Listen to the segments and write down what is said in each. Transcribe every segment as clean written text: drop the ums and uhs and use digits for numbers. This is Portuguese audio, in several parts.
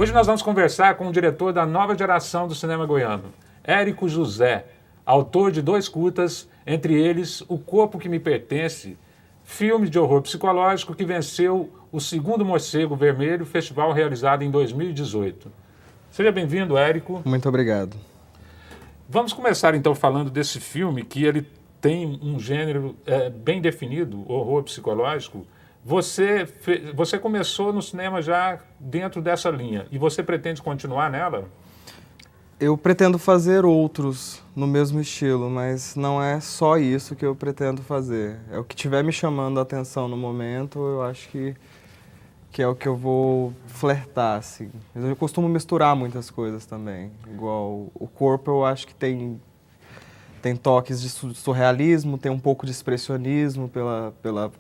Hoje nós vamos conversar com o diretor da nova geração do cinema goiano, Érico José, autor de 2 curtas, entre eles O Corpo que Me Pertence, filme de horror psicológico que venceu o 2º Morcego Vermelho, festival realizado em 2018. Seja bem-vindo, Érico. Muito obrigado. Vamos começar então falando desse filme, que ele tem um gênero bem definido, horror psicológico. Você começou no cinema já dentro dessa linha e você pretende continuar nela? Eu pretendo fazer outros no mesmo estilo, mas não é só isso que eu pretendo fazer. É o que estiver me chamando a atenção no momento, eu acho que é o que eu vou flertar, assim. Mas eu costumo misturar muitas coisas também. Igual o corpo, eu acho que tem toques de surrealismo, tem um pouco de expressionismo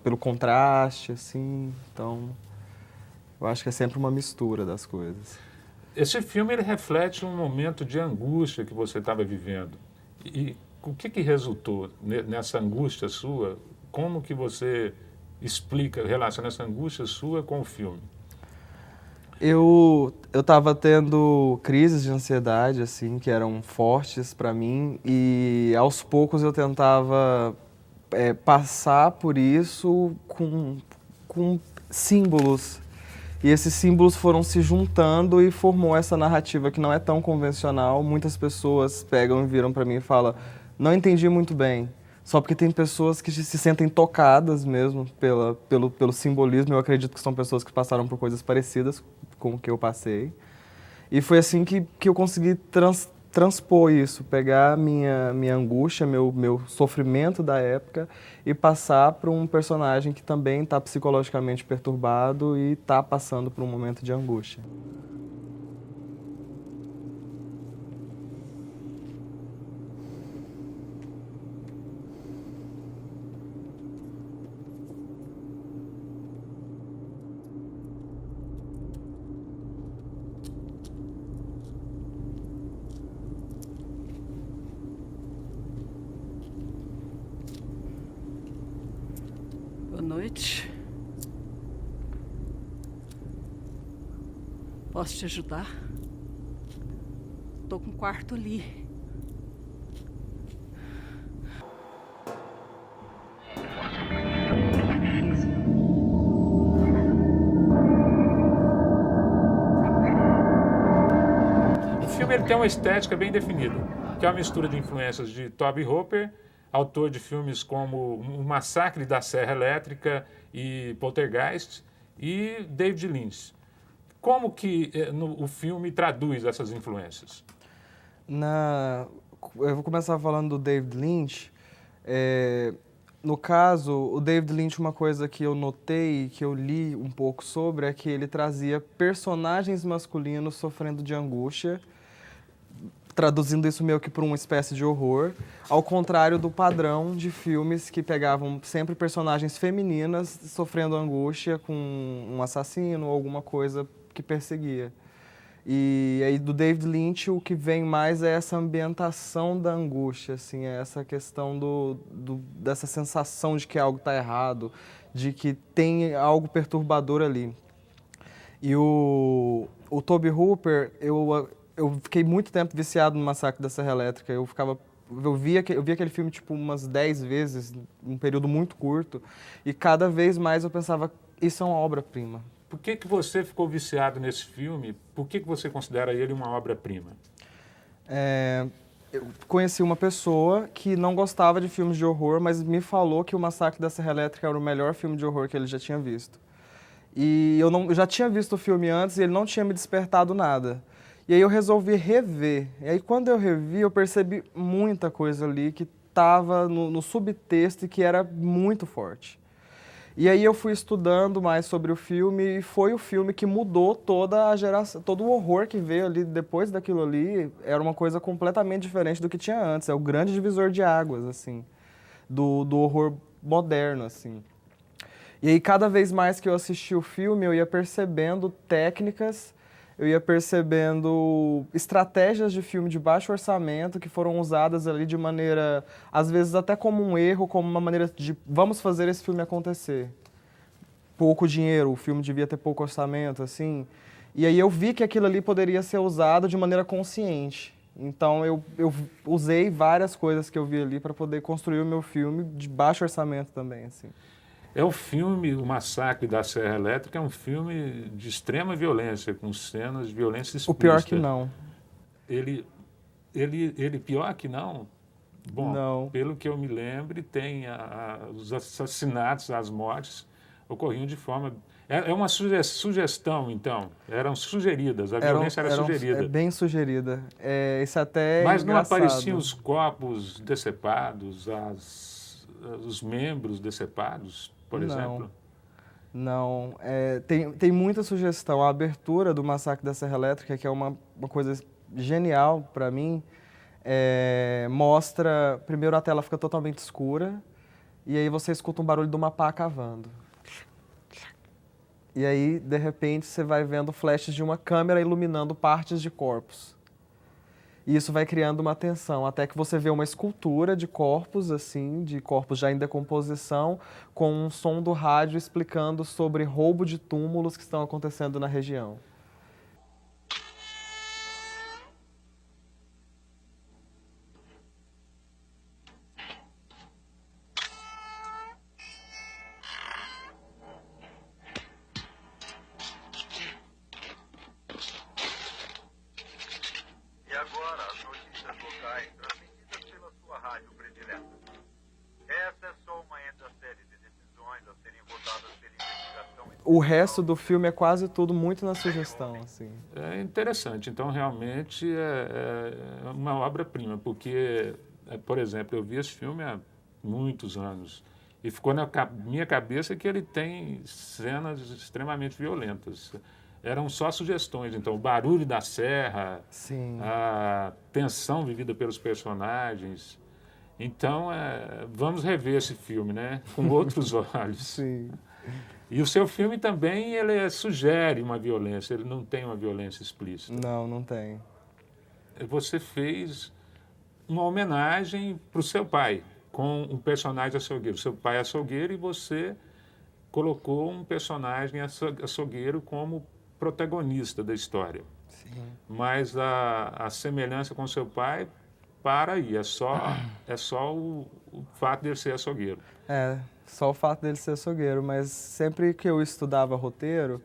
pelo contraste, assim. Então, eu acho que é sempre uma mistura das coisas. Esse filme ele reflete um momento de angústia que você estava vivendo. E o que resultou nessa angústia sua? Como que você explica, relaciona essa angústia sua com o filme? Eu estava tendo crises de ansiedade, assim, que eram fortes para mim, e aos poucos eu tentava passar por isso com símbolos. E esses símbolos foram se juntando e formou essa narrativa que não é tão convencional. Muitas pessoas pegam e viram para mim e falam, não entendi muito bem. Só porque tem pessoas que se sentem tocadas mesmo pelo simbolismo. Eu acredito que são pessoas que passaram por coisas parecidas com o que eu passei. E foi assim que eu consegui transpor isso, pegar minha angústia, meu sofrimento da época e passar para um personagem que também está psicologicamente perturbado e está passando por um momento de angústia. Boa noite. Posso te ajudar? Tô com um quarto ali. O filme ele tem uma estética bem definida, que é uma mistura de influências de Tobe Hooper, autor de filmes como O Massacre da Serra Elétrica e Poltergeist, e David Lynch. Como que o filme traduz essas influências? Eu vou começar falando do David Lynch. No caso, o David Lynch, uma coisa que eu notei, que eu li um pouco sobre, é que ele trazia personagens masculinos sofrendo de angústia, traduzindo isso meio que para uma espécie de horror, ao contrário do padrão de filmes que pegavam sempre personagens femininas sofrendo angústia com um assassino ou alguma coisa que perseguia. E aí do David Lynch o que vem mais é essa ambientação da angústia, assim, é essa questão dessa sensação de que algo está errado, de que tem algo perturbador ali. E o Tobe Hooper, eu fiquei muito tempo viciado no Massacre da Serra Elétrica. Eu via aquele filme tipo umas 10 vezes, um período muito curto, e cada vez mais eu pensava, isso é uma obra-prima. Por que você ficou viciado nesse filme? Por que você considera ele uma obra-prima? Eu conheci uma pessoa que não gostava de filmes de horror, mas me falou que o Massacre da Serra Elétrica era o melhor filme de horror que ele já tinha visto. E eu já tinha visto o filme antes e ele não tinha me despertado nada. E aí eu resolvi rever. E aí quando eu revi, eu percebi muita coisa ali que estava no subtexto e que era muito forte. E aí eu fui estudando mais sobre o filme e foi o filme que mudou toda a geração, todo o horror que veio ali depois daquilo ali, era uma coisa completamente diferente do que tinha antes. É o grande divisor de águas, assim, do horror moderno, assim. E aí cada vez mais que eu assisti o filme, eu ia percebendo técnicas, eu ia percebendo estratégias de filme de baixo orçamento que foram usadas ali de maneira, às vezes até como um erro, como uma maneira de vamos fazer esse filme acontecer. Pouco dinheiro, o filme devia ter pouco orçamento, assim. E aí eu vi que aquilo ali poderia ser usado de maneira consciente. Então eu usei várias coisas que eu vi ali para poder construir o meu filme de baixo orçamento também, assim. É o filme, O Massacre da Serra Elétrica, é um filme de extrema violência, com cenas de violência explícita. O pior que não. Ele pior que não? Bom, Não. pelo que eu me lembro, tem os assassinatos, as mortes ocorriam de forma... É uma sugestão, então. Eram sugeridas, a violência era sugerida. É bem sugerida. Isso até é Mas não engraçado. apareciam os corpos decepados, os membros decepados, por exemplo? Não. Tem muita sugestão. A abertura do Massacre da Serra Elétrica, que é uma coisa genial para mim, mostra... Primeiro a tela fica totalmente escura e aí você escuta um barulho de uma pá cavando. E aí, de repente, você vai vendo flashes de uma câmera iluminando partes de corpos. E isso vai criando uma tensão, até que você vê uma escultura de corpos, assim, de corpos já em decomposição, com um som do rádio explicando sobre roubo de túmulos que estão acontecendo na região. Agora, as notícias locais transmitidas pela sua rádio predileta. Essa é só uma entre a série de decisões a serem votadas pela investigação. O resto do filme é quase tudo muito na sugestão, assim. É interessante. Então, realmente, é uma obra-prima, porque, por exemplo, eu vi esse filme há muitos anos e ficou na minha cabeça que ele tem cenas extremamente violentas. Eram só sugestões, então, o barulho da serra, Sim. a tensão vivida pelos personagens. Então, vamos rever esse filme, né? Com outros olhos. Sim. E o seu filme também, ele sugere uma violência, ele não tem uma violência explícita. Não tem. Você fez uma homenagem para o seu pai, com um personagem açougueiro. Seu pai é açougueiro e você colocou um personagem açougueiro como protagonista da história. Sim. Mas a semelhança com seu pai para aí, é só o fato de ele ser açougueiro. Só o fato dele ser açougueiro, mas sempre que eu estudava roteiro,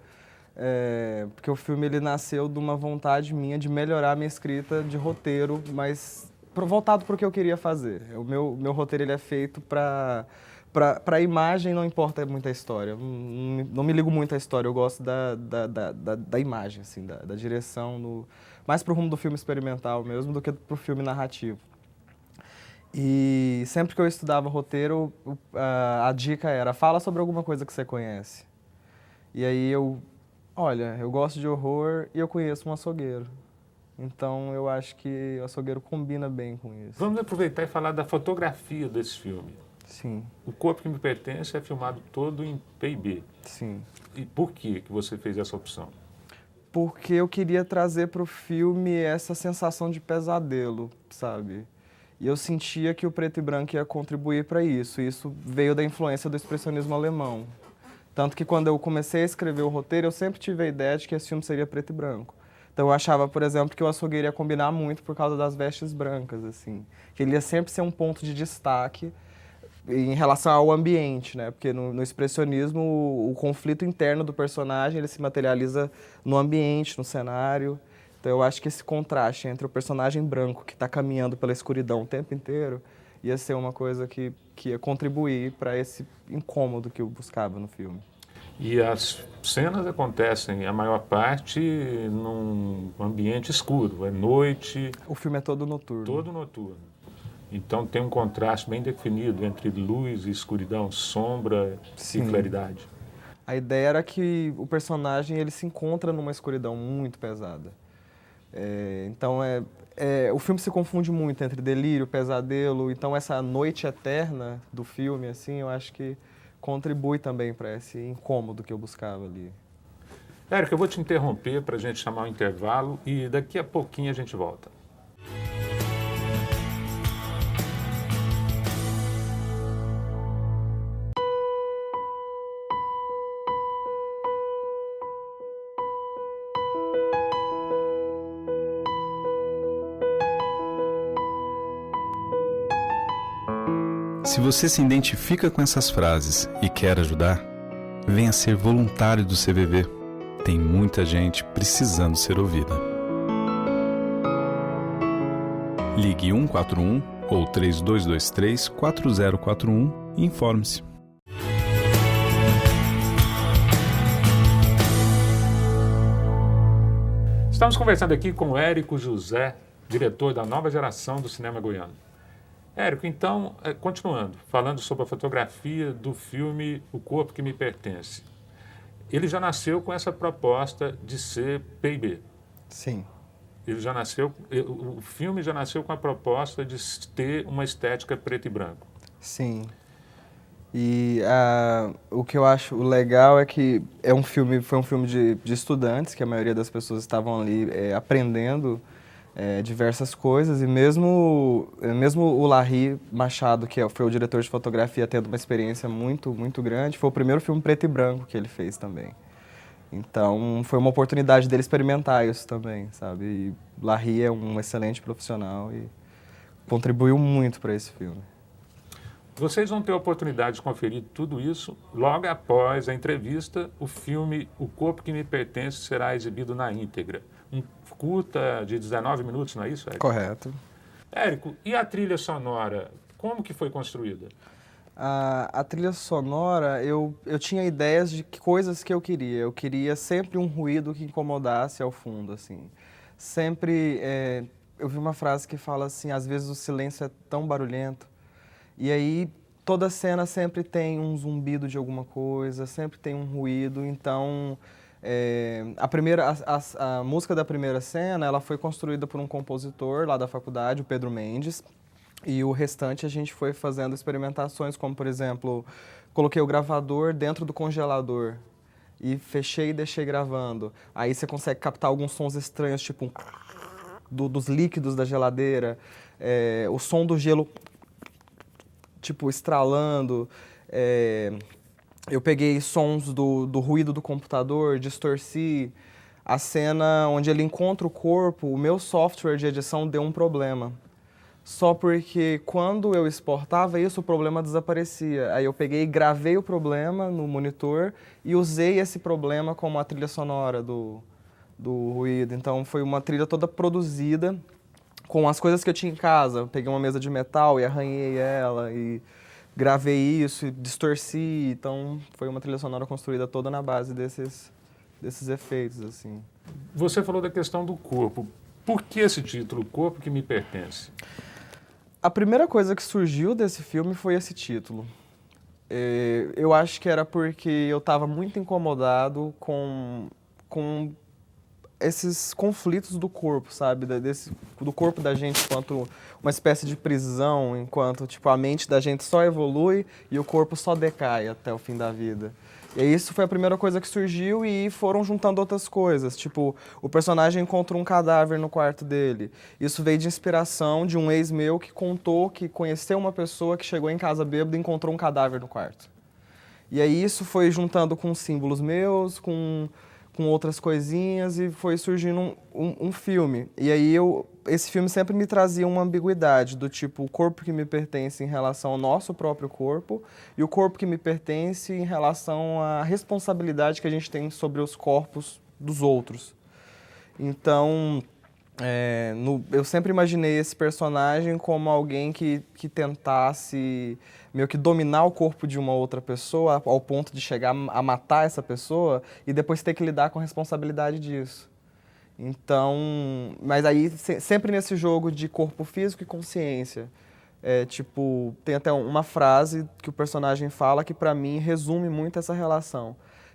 porque o filme ele nasceu de uma vontade minha de melhorar a minha escrita de roteiro, mas voltado para o que eu queria fazer. O meu roteiro ele é feito para a imagem, não importa muito a história. Não me ligo muito à história, eu gosto da imagem, assim, da direção, mais pro rumo do filme experimental mesmo do que pro filme narrativo. E sempre que eu estudava roteiro, a dica era, fala sobre alguma coisa que você conhece. E aí eu gosto de horror e eu conheço um açougueiro. Então eu acho que o açougueiro combina bem com isso. Vamos aproveitar e falar da fotografia desse filme. Sim. O Corpo que Me Pertence é filmado todo em PIB. Sim. E por que você fez essa opção? Porque eu queria trazer para o filme essa sensação de pesadelo, sabe? E eu sentia que o preto e branco ia contribuir para isso. E isso veio da influência do expressionismo alemão. Tanto que quando eu comecei a escrever o roteiro, eu sempre tive a ideia de que esse filme seria preto e branco. Então eu achava, por exemplo, que o açougueiro ia combinar muito por causa das vestes brancas, assim. Que ele ia sempre ser um ponto de destaque em relação ao ambiente, né? Porque no expressionismo, o conflito interno do personagem, ele se materializa no ambiente, no cenário. Então eu acho que esse contraste entre o personagem branco, que está caminhando pela escuridão o tempo inteiro, ia ser uma coisa que ia contribuir para esse incômodo que eu buscava no filme. E as cenas acontecem, a maior parte, num ambiente escuro, é noite. O filme é todo noturno. Todo noturno. Então tem um contraste bem definido entre luz e escuridão, sombra Sim. e claridade. A ideia era que o personagem ele se encontra numa escuridão muito pesada. Então o filme se confunde muito entre delírio, pesadelo. Então essa noite eterna do filme, assim, eu acho que contribui também para esse incômodo que eu buscava ali. Érico, eu vou te interromper para a gente chamar o intervalo e daqui a pouquinho a gente volta. Se você se identifica com essas frases e quer ajudar, venha ser voluntário do CVV. Tem muita gente precisando ser ouvida. Ligue 141 ou 3223-4041 e informe-se. Estamos conversando aqui com o Érico José, diretor da nova geração do cinema goiano. Érico, então, continuando, falando sobre a fotografia do filme O Corpo que Me Pertence. Ele já nasceu com essa proposta de ser P&B. Sim. Ele já nasceu, o filme já nasceu com a proposta de ter uma estética preto e branco. Sim. E o que eu acho legal é que foi um filme de estudantes, que a maioria das pessoas estavam ali aprendendo diversas coisas, e mesmo o Larry Machado, que foi o diretor de fotografia, tendo uma experiência muito, muito grande, foi o primeiro filme preto e branco que ele fez também. Então, foi uma oportunidade dele experimentar isso também, sabe? E Larry é um excelente profissional e contribuiu muito para esse filme. Vocês vão ter a oportunidade de conferir tudo isso logo após a entrevista. O filme O Corpo que Me Pertence será exibido na íntegra. Um curta de 19 minutos, não é isso, Érico? Correto. Érico, e a trilha sonora, como que foi construída? A trilha sonora, eu tinha ideias de coisas que eu queria. Eu queria sempre um ruído que incomodasse ao fundo, assim. Sempre, eu vi uma frase que fala assim, às vezes o silêncio é tão barulhento. E aí, toda cena sempre tem um zumbido de alguma coisa, sempre tem um ruído. Então, a música da primeira cena, ela foi construída por um compositor lá da faculdade, o Pedro Mendes. E o restante a gente foi fazendo experimentações, como, por exemplo, coloquei o gravador dentro do congelador e fechei e deixei gravando. Aí você consegue captar alguns sons estranhos, tipo dos líquidos da geladeira, o som do gelo tipo, estralando. Eu peguei sons do ruído do computador, distorci. A cena onde ele encontra o corpo, o meu software de edição deu um problema. Só porque quando eu exportava isso, o problema desaparecia. Aí eu peguei e gravei o problema no monitor e usei esse problema como a trilha sonora do ruído. Então foi uma trilha toda produzida com as coisas que eu tinha em casa. Eu peguei uma mesa de metal e arranhei ela e gravei isso e distorci. Então foi uma trilha sonora construída toda na base desses efeitos, assim. Você falou da questão do corpo. Por que esse título, O Corpo que Me Pertence? A primeira coisa que surgiu desse filme foi esse título. Eu acho que era porque eu estava muito incomodado com esses conflitos do corpo, sabe? Do corpo da gente enquanto uma espécie de prisão, enquanto tipo, a mente da gente só evolui e o corpo só decai até o fim da vida. E isso foi a primeira coisa que surgiu e foram juntando outras coisas. Tipo, o personagem encontra um cadáver no quarto dele. Isso veio de inspiração de um ex meu que contou que conheceu uma pessoa que chegou em casa bêbada e encontrou um cadáver no quarto. E aí isso foi juntando com símbolos meus, com outras coisinhas e foi surgindo um filme. E aí esse filme sempre me trazia uma ambiguidade do tipo o corpo que me pertence em relação ao nosso próprio corpo e o corpo que me pertence em relação à responsabilidade que a gente tem sobre os corpos dos outros. Então, eu sempre imaginei esse personagem como alguém que tentasse meio que dominar o corpo de uma outra pessoa ao ponto de chegar a matar essa pessoa e depois ter que lidar com a responsabilidade disso. Então, mas aí sempre nesse jogo de corpo físico e consciência. Tipo, tem até uma frase que o personagem fala que pra mim resume muito essa relação.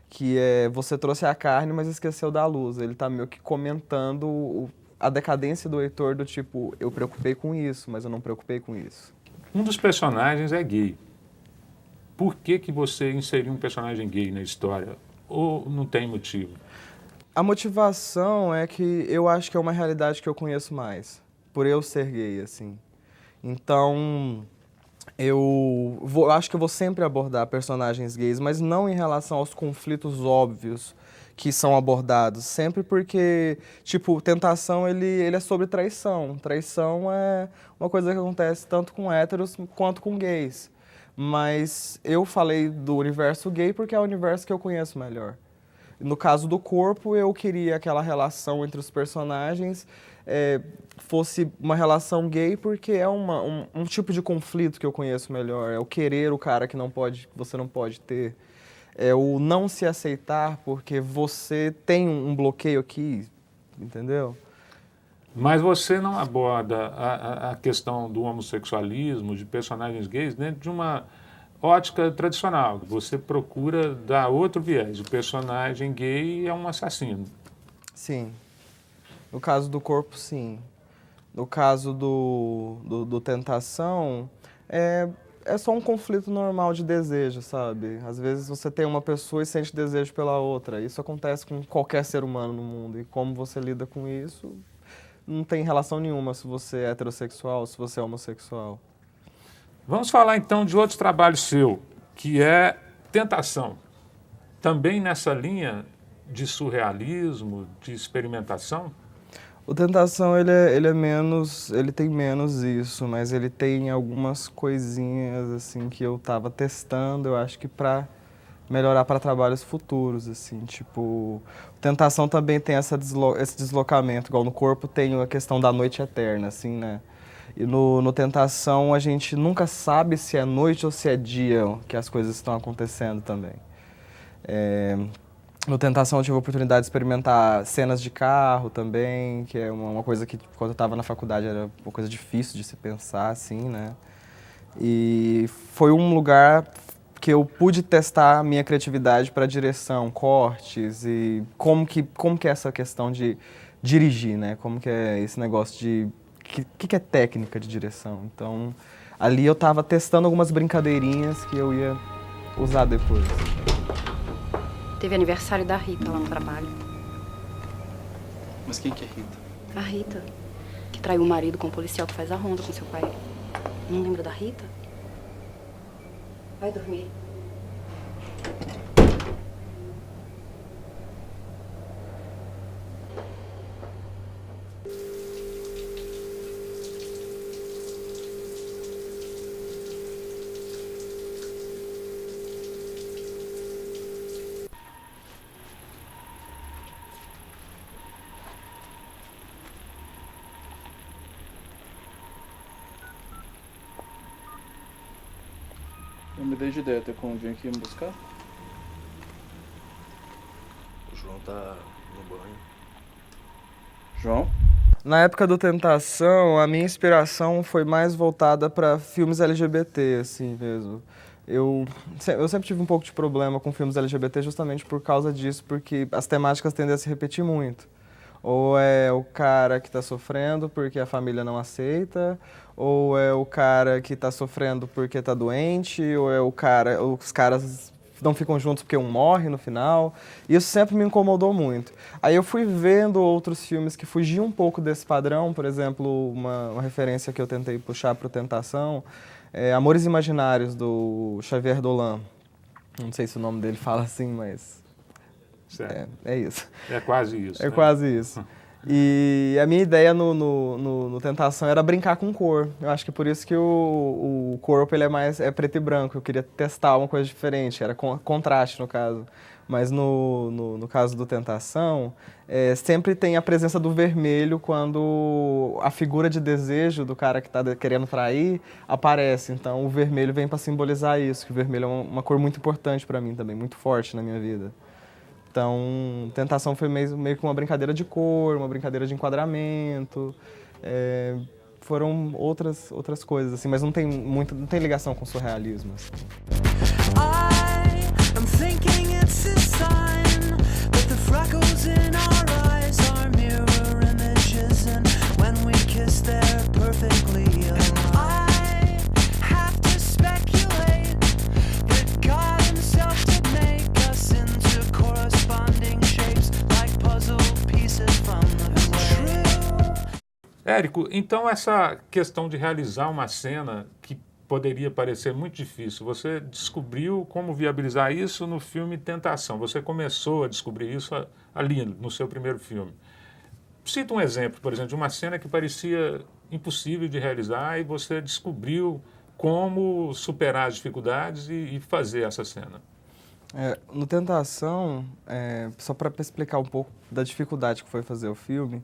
Que é, você trouxe a carne, mas esqueceu da luz. Ele tá meio que comentando a decadência do Heitor do tipo, eu preocupei com isso, mas eu não preocupei com isso. Um dos personagens é gay. Por que você inseriu um personagem gay na história? Ou não tem motivo? A motivação é que eu acho que é uma realidade que eu conheço mais, por eu ser gay, assim. Então, acho que eu vou sempre abordar personagens gays, mas não em relação aos conflitos óbvios que são abordados. Sempre porque, tipo, tentação, ele é sobre traição. Traição é uma coisa que acontece tanto com héteros quanto com gays. Mas eu falei do universo gay porque é o universo que eu conheço melhor. No caso do corpo, eu queria aquela relação entre os personagens fosse uma relação gay porque é um tipo de conflito que eu conheço melhor. É o querer o cara que você não pode ter. É o não se aceitar porque você tem um bloqueio aqui, entendeu? Mas você não aborda a questão do homossexualismo, de personagens gays, dentro de uma ótica tradicional. Você procura dar outro viés. O personagem gay é um assassino. Sim. No caso do corpo, sim. No caso do tentação, é só um conflito normal de desejo, sabe? Às vezes você tem uma pessoa e sente desejo pela outra. Isso acontece com qualquer ser humano no mundo. E como você lida com isso, não tem relação nenhuma se você é heterossexual, se você é homossexual. Vamos falar então de outro trabalho seu, que é Tentação. Também nessa linha de surrealismo, de experimentação? O Tentação, ele tem menos isso, mas ele tem algumas coisinhas, assim, que eu tava testando, eu acho que pra melhorar para trabalhos futuros, assim, tipo... Tentação também tem esse deslocamento, igual no corpo tem a questão da noite eterna, assim, né? E no Tentação a gente nunca sabe se é noite ou se é dia que as coisas estão acontecendo também. No Tentação eu tive a oportunidade de experimentar cenas de carro também, que é uma coisa que quando eu estava na faculdade era uma coisa difícil de se pensar, assim, né? E foi um lugar que eu pude testar a minha criatividade para direção, cortes e como que é essa questão de dirigir, né? Como que é esse negócio de... que é técnica de direção? Então, ali eu estava testando algumas brincadeirinhas que eu ia usar depois. Teve aniversário da Rita lá no trabalho. Mas quem que é Rita? A Rita, que traiu o marido com o policial que faz a ronda com seu pai. Não lembra da Rita? Vai dormir. Eu me dei de ideia, até como vim aqui me buscar. O João tá no banho. João? Na época do Tentação, a minha inspiração foi mais voltada para filmes LGBT, assim mesmo. Eu sempre tive um pouco de problema com filmes LGBT justamente por causa disso, porque as temáticas tendem a se repetir muito. Ou é o cara que está sofrendo porque a família não aceita, ou é o cara que está sofrendo porque está doente, ou é os caras não ficam juntos porque um morre no final. Isso sempre me incomodou muito. Aí eu fui vendo outros filmes que fugiam um pouco desse padrão, por exemplo, uma referência que eu tentei puxar para o Tentação, é Amores Imaginários, do Xavier Dolan. Não sei se o nome dele fala assim, mas é isso. É quase isso. É né? quase isso. E a minha ideia no Tentação era brincar com cor. Eu acho que por isso que o corpo ele é preto e branco. Eu queria testar uma coisa diferente, era contraste no caso. Mas no caso do Tentação, sempre tem a presença do vermelho quando a figura de desejo do cara que está querendo trair aparece. Então o vermelho vem para simbolizar isso, que o vermelho é uma cor muito importante para mim também, muito forte na minha vida. Então, Tentação foi meio que uma brincadeira de cor, uma brincadeira de enquadramento. Foram outras coisas, assim, mas não tem ligação com o surrealismo. Assim. I'm thinking it's a sign, but the freckles in our eyes are mirror images, and when we kiss they're perfectly aligned. I have to speculate that God himself did make us into corresponding shapes like puzzle pieces from the clay. Érico, então essa questão de realizar uma cena que poderia parecer muito difícil, você descobriu como viabilizar isso no filme Tentação. Você começou a descobrir isso ali, no seu primeiro filme. Cita um exemplo, por exemplo, de uma cena que parecia impossível de realizar e você descobriu como superar as dificuldades e fazer essa cena. No Tentação, só para explicar um pouco da dificuldade que foi fazer o filme,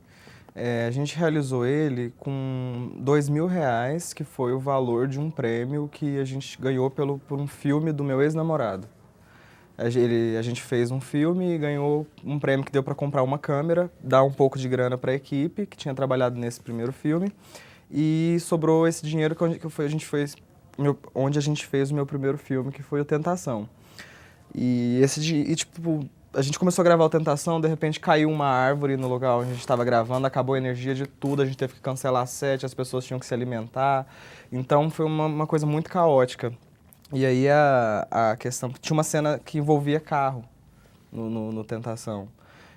a gente realizou ele com R$2.000, que foi o valor de um prêmio que a gente ganhou por um filme do meu ex-namorado. A gente fez um filme e ganhou um prêmio que deu para comprar uma câmera, dar um pouco de grana para a equipe que tinha trabalhado nesse primeiro filme, e sobrou esse dinheiro onde a gente fez o meu primeiro filme, que foi o Tentação. Tipo, a gente começou a gravar o Tentação, de repente caiu uma árvore no lugar onde a gente estava gravando, acabou a energia de tudo, a gente teve que cancelar set, as pessoas tinham que se alimentar. Então foi uma coisa muito caótica. E aí a questão... Tinha uma cena que envolvia carro no Tentação.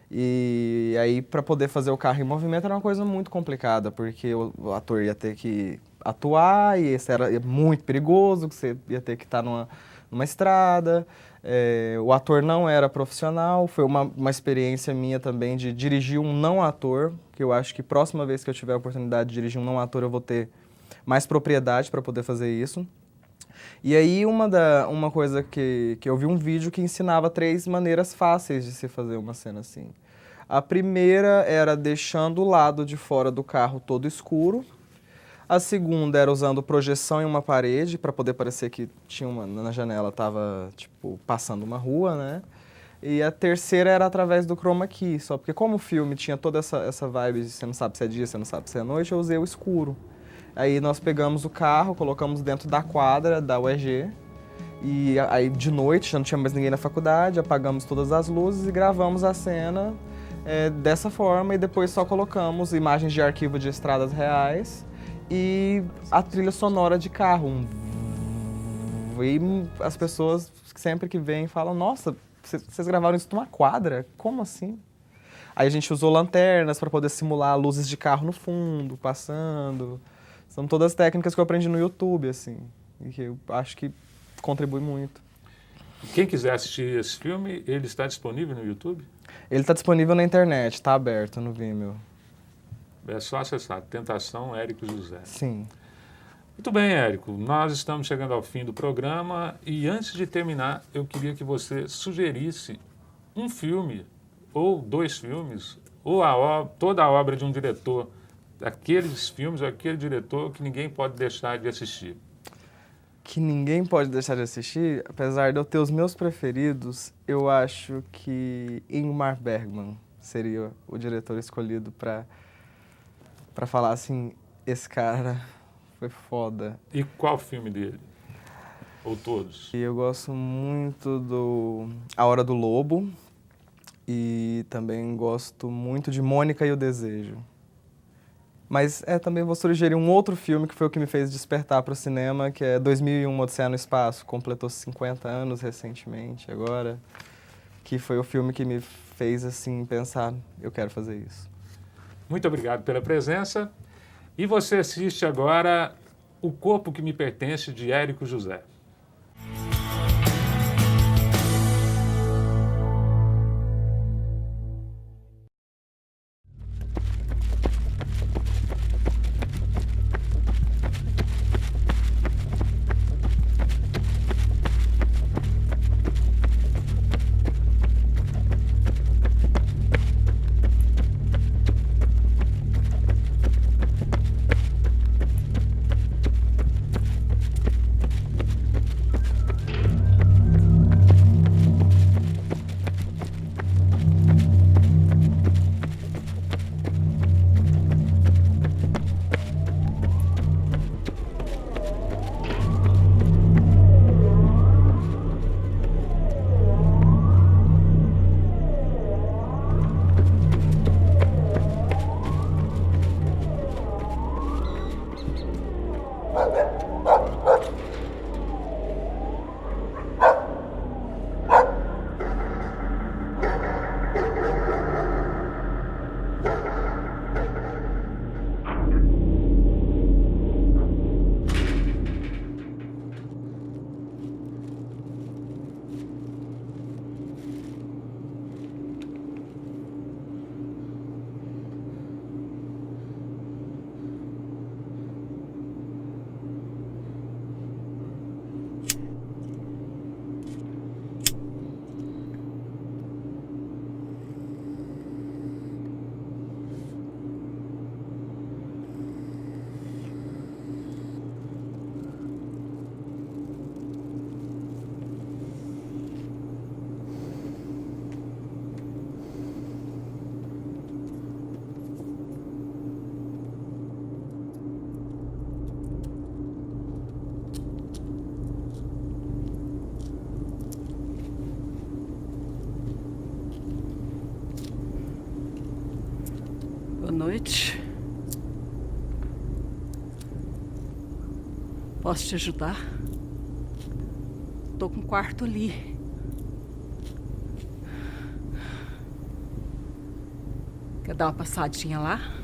E aí, para poder fazer o carro em movimento, era uma coisa muito complicada, porque o ator ia ter que atuar, e isso era muito perigoso, que você ia ter que estar numa estrada. O ator não era profissional, foi uma experiência minha também de dirigir um não ator, que eu acho que próxima vez que eu tiver a oportunidade de dirigir um não ator, eu vou ter mais propriedade para poder fazer isso. E aí uma coisa que eu vi um vídeo que ensinava 3 maneiras fáceis de se fazer uma cena assim. A primeira era deixando o lado de fora do carro todo escuro. A segunda era usando projeção em uma parede para poder parecer que tinha na janela estava tipo passando uma rua, né? E a terceira era através do chroma key, só porque como o filme tinha toda essa vibe de você não sabe se é dia, você não sabe se é noite, eu usei o escuro. Aí nós pegamos o carro, colocamos dentro da quadra da UEG, e aí de noite, já não tinha mais ninguém na faculdade, apagamos todas as luzes e gravamos a cena dessa forma, e depois só colocamos imagens de arquivo de estradas reais e a trilha sonora de carro. E as pessoas sempre que vêm falam, nossa, vocês gravaram isso numa quadra? Como assim? Aí a gente usou lanternas para poder simular luzes de carro no fundo, passando... São todas técnicas que eu aprendi no YouTube, assim, e que eu acho que contribui muito. Quem quiser assistir esse filme, ele está disponível no YouTube? Ele está disponível na internet, está aberto no Vimeo. É só acessar, Tentação Érico José. Sim. Muito bem, Érico, nós estamos chegando ao fim do programa e antes de terminar, eu queria que você sugerisse um filme, ou 2 filmes, ou toda a obra de um diretor, aqueles filmes, aquele diretor que ninguém pode deixar de assistir. Que ninguém pode deixar de assistir? Apesar de eu ter os meus preferidos, eu acho que Ingmar Bergman seria o diretor escolhido para falar assim, esse cara foi foda. E qual filme dele? Ou todos? E eu gosto muito do A Hora do Lobo e também gosto muito de Mônica e o Desejo. Mas também vou sugerir um outro filme que foi o que me fez despertar para o cinema, que é 2001, Odisseia no Espaço. Completou 50 anos recentemente, agora. Que foi o filme que me fez, assim, pensar, eu quero fazer isso. Muito obrigado pela presença. E você assiste agora O Corpo que Me Pertence, de Érico José. noite. Posso te ajudar? Tô com o quarto ali. Quer dar uma passadinha lá?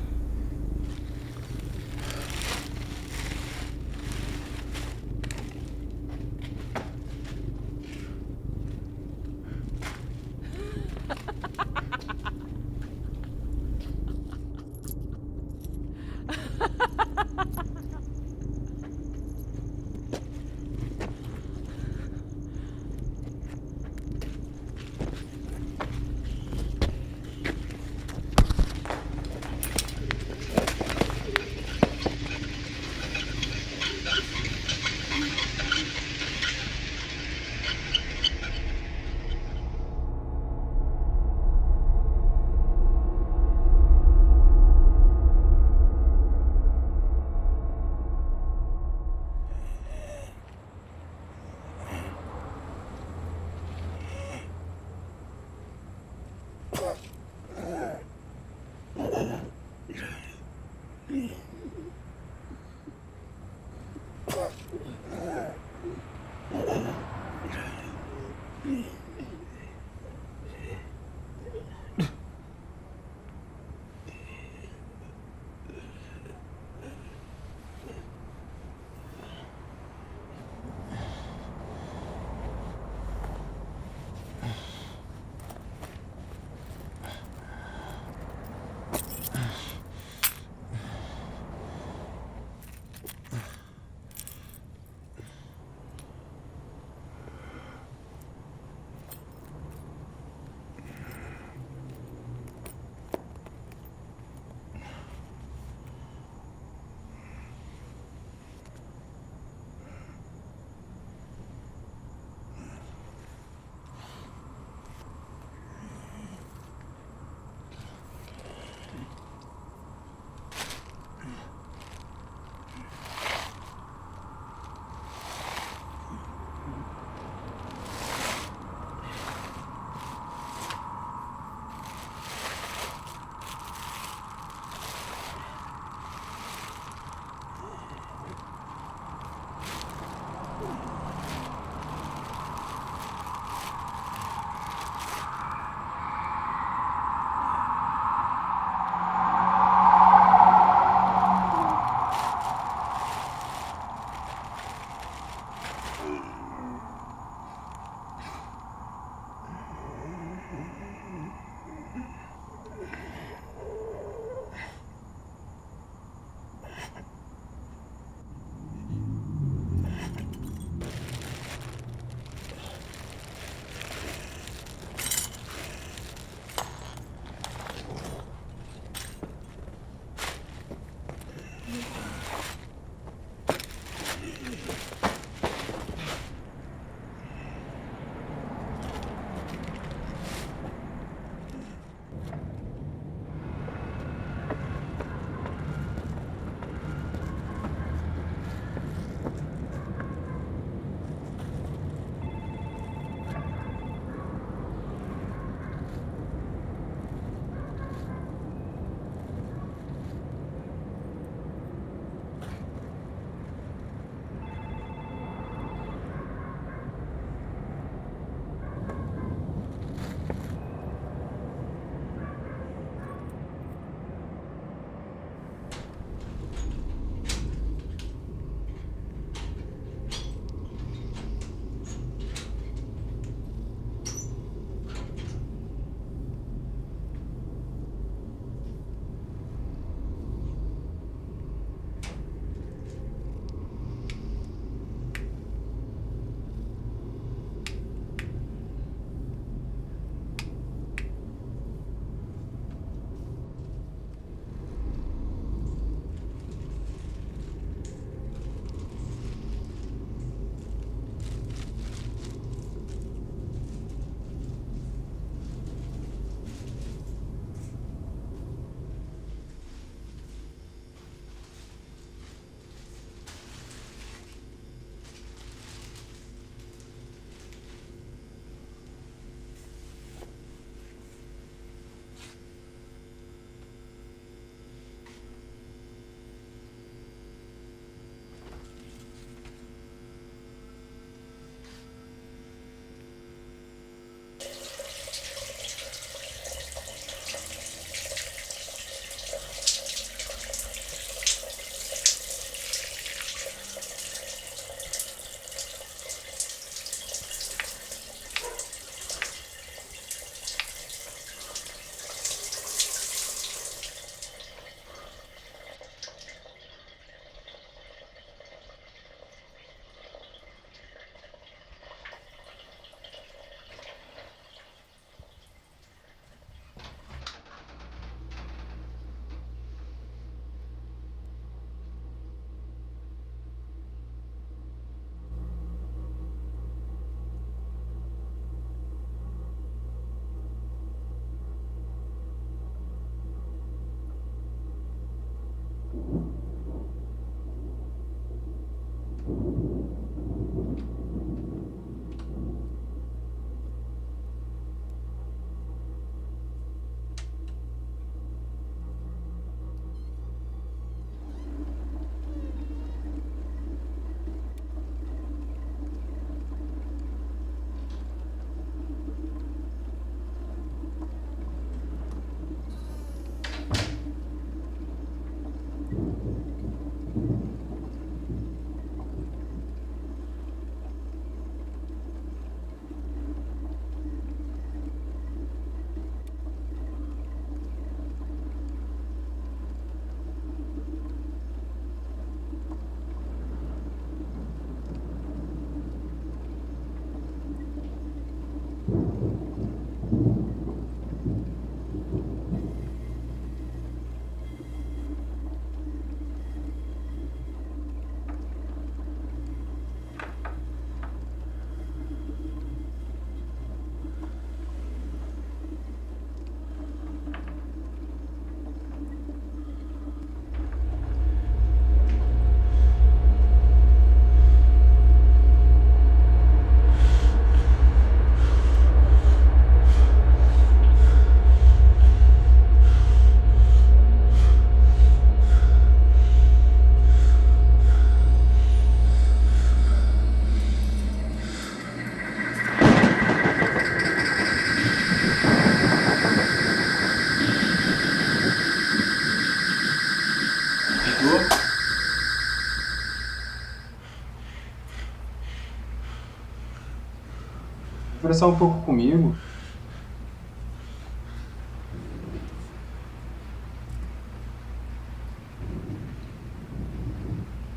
Conversar um pouco comigo.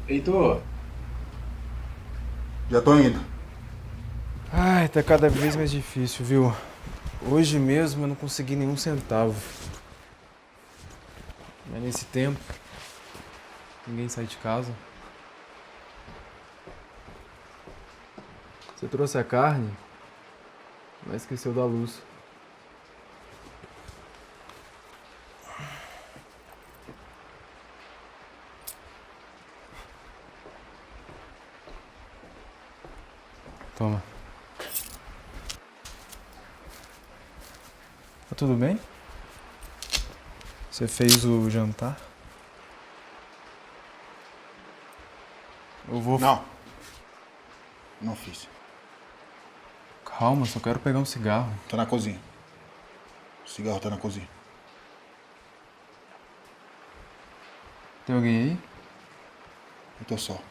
Heitor. Já tô indo. Ai, tá cada vez mais difícil, viu? Hoje mesmo eu não consegui nenhum centavo. Mas nesse tempo, ninguém sai de casa. Você trouxe a carne, mas esqueceu da luz. Toma. Tá tudo bem? Você fez o jantar? Eu vou... Não. Não fiz. Calma, só quero pegar um cigarro. Tá na cozinha. O cigarro tá na cozinha. Tem alguém aí? Eu tô só.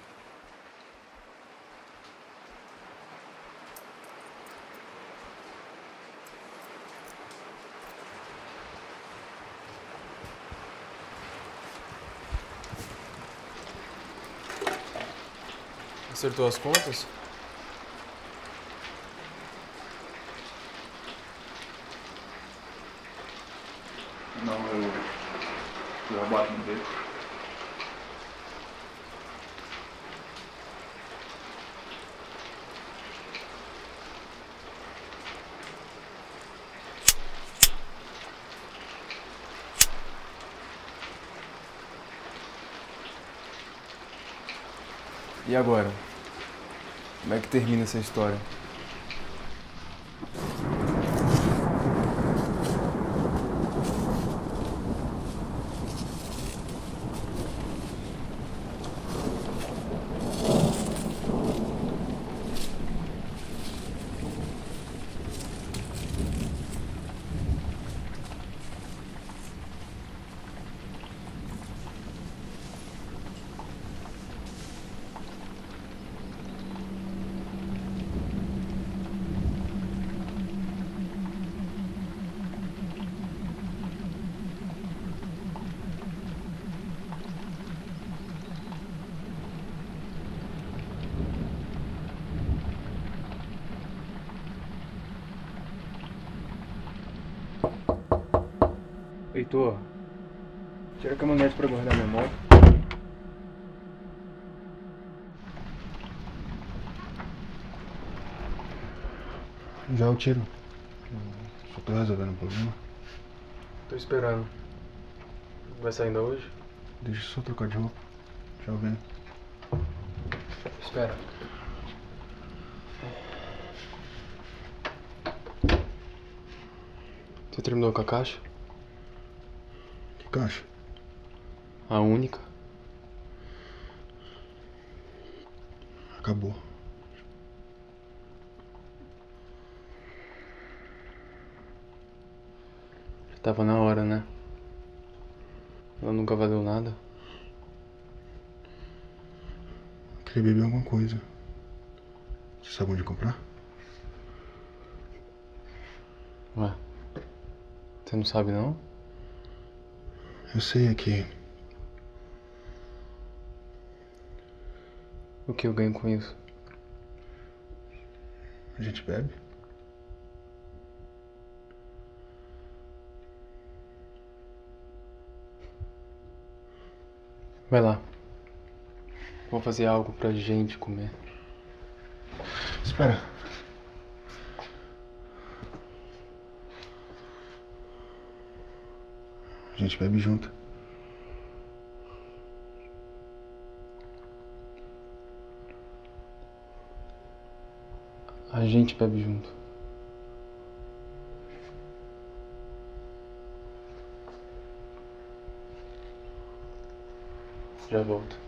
Acertou as contas? Não, eu abato no dele. E agora? Como é que termina essa história? Heitor, tira a caminhonete pra guardar minha moto. Já eu tiro. Só tô resolvendo um problema. Tô esperando. Vai sair ainda hoje? Deixa eu só trocar de roupa. Já eu venho. Espera. Você terminou com a caixa? Que caixa? A única. Acabou. Já tava na hora, né? Ela nunca valeu nada. Queria beber alguma coisa. Você sabe onde comprar? Ué, você não sabe não? Eu sei aqui. O que eu ganho com isso? A gente bebe? Vai lá. Vou fazer algo pra gente comer. Espera. A gente bebe junto. A gente bebe junto. Já volto.